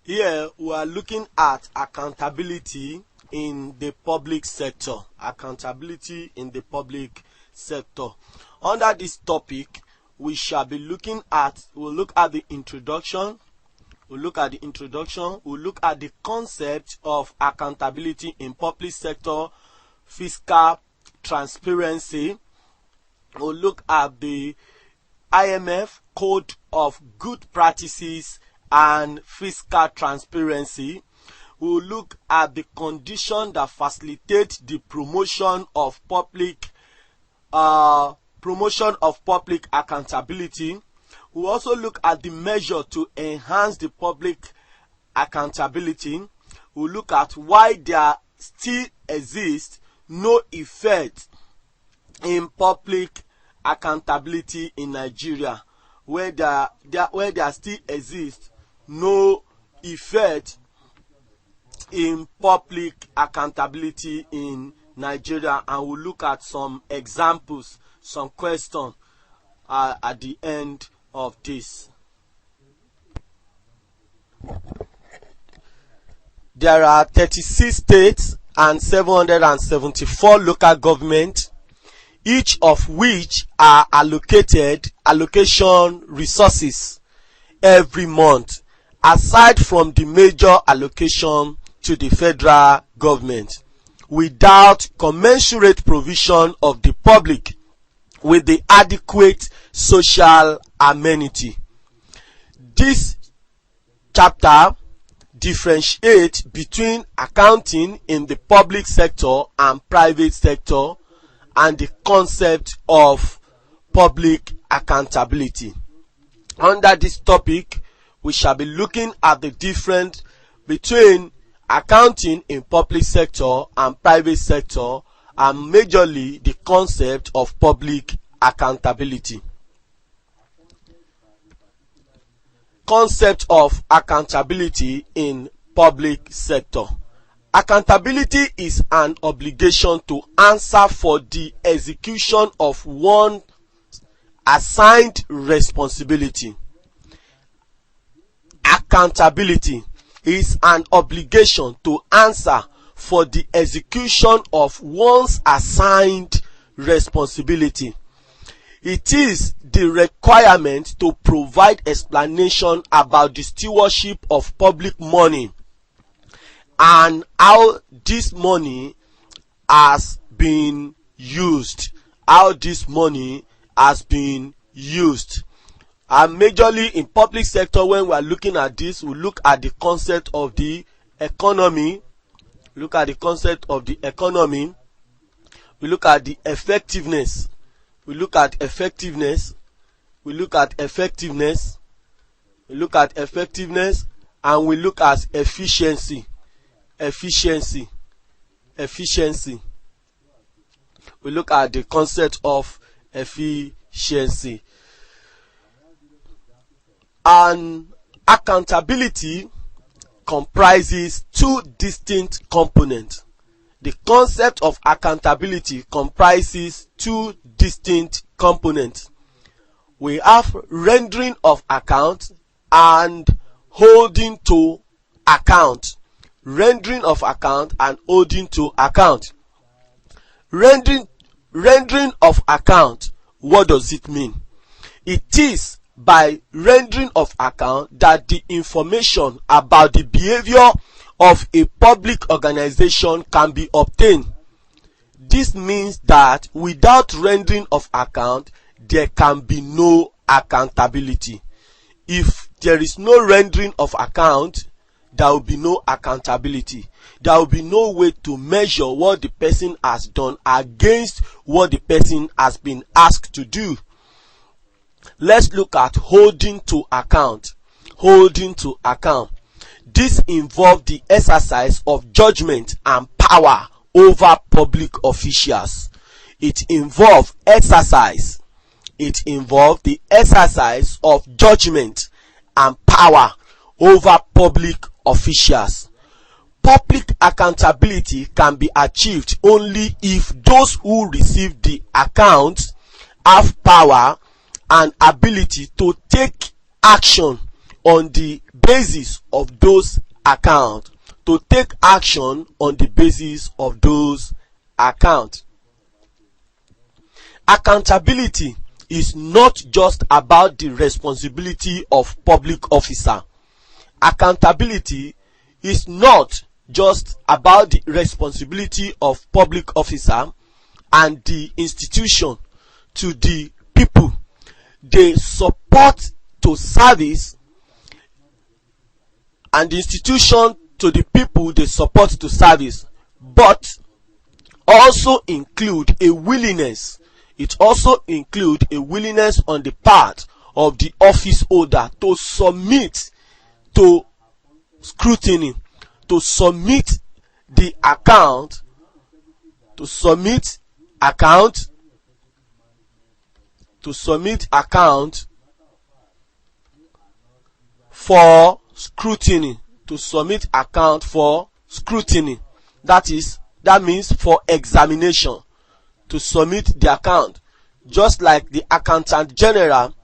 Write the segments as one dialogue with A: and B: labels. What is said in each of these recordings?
A: Here we are looking at accountability in the public sector. Accountability in the public sector. Under this topic, we shall be looking at, we'll look at the introduction, we'll look at the concept of accountability in public sector, fiscal transparency. We'll look at the IMF Code of Good Practices and fiscal transparency. We will look at the condition that facilitate the promotion of public accountability. We will also look at the measure to enhance the public accountability. We will look at why there still exists no effect in public accountability in Nigeria, where there still exists no effect in public accountability in Nigeria, and we'll look at some examples, some questions at the end of this. There are 36 states and 774 local governments, each of which are allocation resources every month, aside from the major allocation to the federal government, without commensurate provision of the public with the adequate social amenity. This chapter differentiates between accounting in the public sector and private sector and the concept of public accountability. Under this topic, we shall be looking at the difference between accounting in public sector and private sector, and majorly the concept of public accountability. Concept of accountability in public sector. Accountability is an obligation to answer for the execution of one assigned responsibility. Accountability is an obligation to answer for the execution of one's assigned responsibility. It is the requirement to provide explanation about the stewardship of public money and how this money has been used. And majorly in public sector, when we are looking at this, we look at the concept of the economy. We look at the effectiveness. We look at effectiveness, and we look at efficiency. We look at the concept of efficiency. And accountability comprises two distinct components. The concept of accountability comprises two distinct components. We have rendering of account and holding to account. Rendering of account and holding to account. Rendering of account, what does it mean? It is by rendering of account that the information about the behavior of a public organization can be obtained. This means that without rendering of account, there can be no accountability. If there is no rendering of account, there will be no accountability. There will be no way to measure what the person has done against what the person has been asked to do. Let's look at holding to account. This involves the exercise of judgment and power over public officials. It involves the exercise of judgment and power over public officials. Public accountability can be achieved only if those who receive the account have power and ability to take action on the basis of those accounts, to take action on the basis of those accounts. Accountability is not just about the responsibility of public officer. Accountability is not just about the responsibility of public officer and the institution to the people they support to service, and the institution to the people they support to service, but also include a willingness. It also include a willingness on the part of the office holder to submit to scrutiny, to submit the account, to submit account for scrutiny, to submit account for scrutiny. That means for examination, to submit the account, just like the accountant general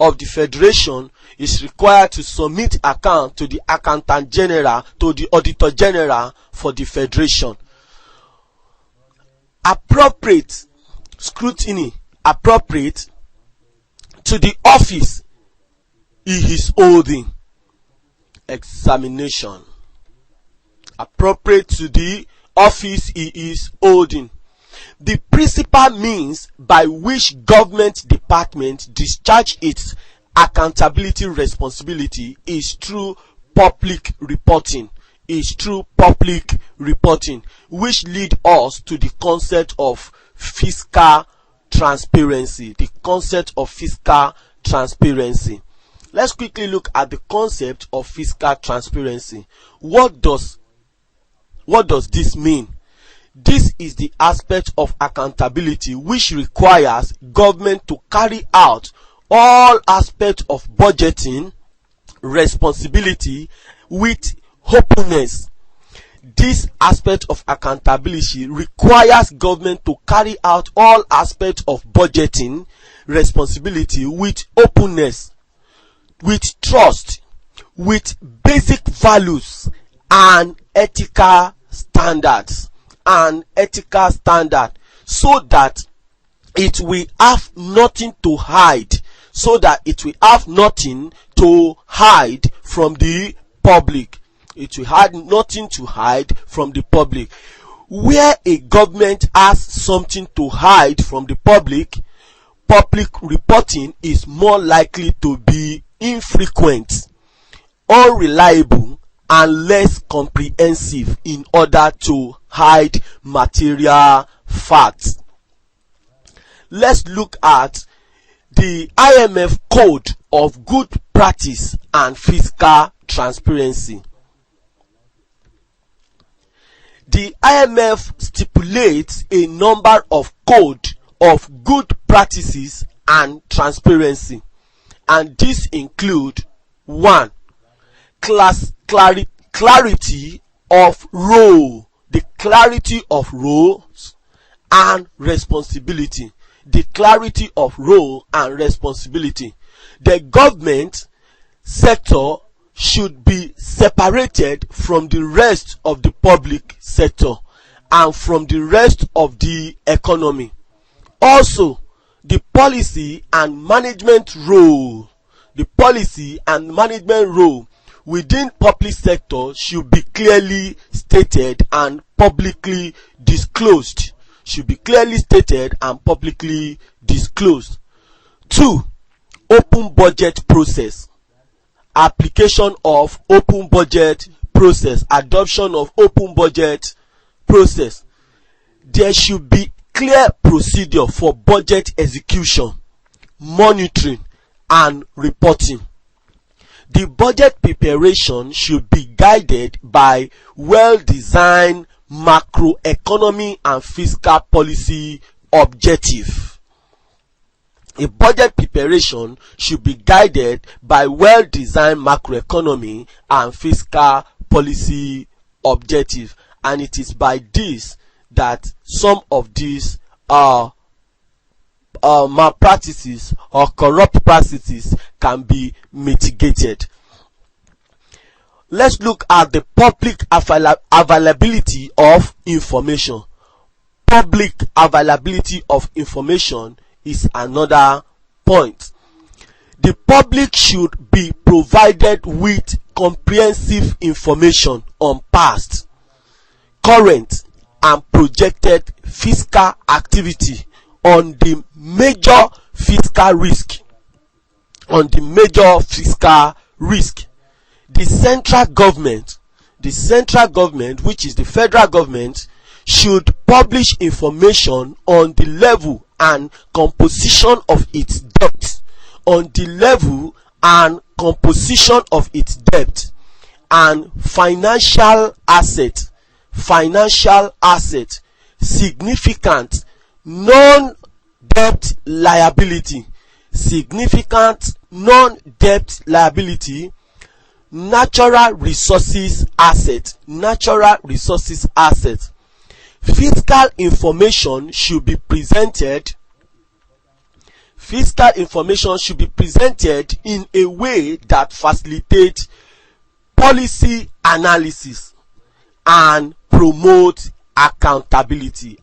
A: of the federation is required to submit account to the accountant general, to the auditor general for the federation. Appropriate scrutiny, appropriate to the office he is holding. Examination, appropriate to the office he is holding. The principal means by which government department discharge its accountability responsibility is through public reporting, which lead us to the concept of fiscal transparency. Let's quickly look at the concept of fiscal transparency. What does this mean? This is the aspect of accountability which requires government to carry out all aspects of budgeting responsibility with openness. This aspect of accountability requires government to carry out all aspects of budgeting responsibility with openness, with trust, with basic values and ethical standards, so that it will have nothing to hide, from the public. It will have nothing to hide from the public. Where a government has something to hide from the public reporting is more likely to be infrequent, unreliable, and less comprehensive in order to hide material facts. Let's look at the IMF Code of Good Practice and Fiscal Transparency. The IMF stipulates a number of codes of good practices and transparency, and these include: 1. Clarity of role, the clarity of roles and responsibility. The clarity of role and responsibility. The government sector should be separated from the rest of the public sector and from the rest of the economy. Also, the policy and management role within public sector should be clearly stated and publicly disclosed. 2. Open budget process. Application of open budget process. Adoption of open budget process. There should be clear procedure for budget execution, monitoring, and reporting. The budget preparation should be guided by well-designed macroeconomy and fiscal policy objective. A budget preparation should be guided by well-designed macroeconomy and fiscal policy objective, and it is by this that some of these malpractices or corrupt practices can be mitigated. let's look at the public availability of information. Public availability of information is another point. The public should be provided with comprehensive information on past, current and projected fiscal activity, on the major fiscal risk. The central government, which is the federal government, should publish information on the level and composition of its debt, and financial asset, significant non-debt liability, natural resources asset. Fiscal information should be presented in a way that facilitates policy analysis and promote accountability.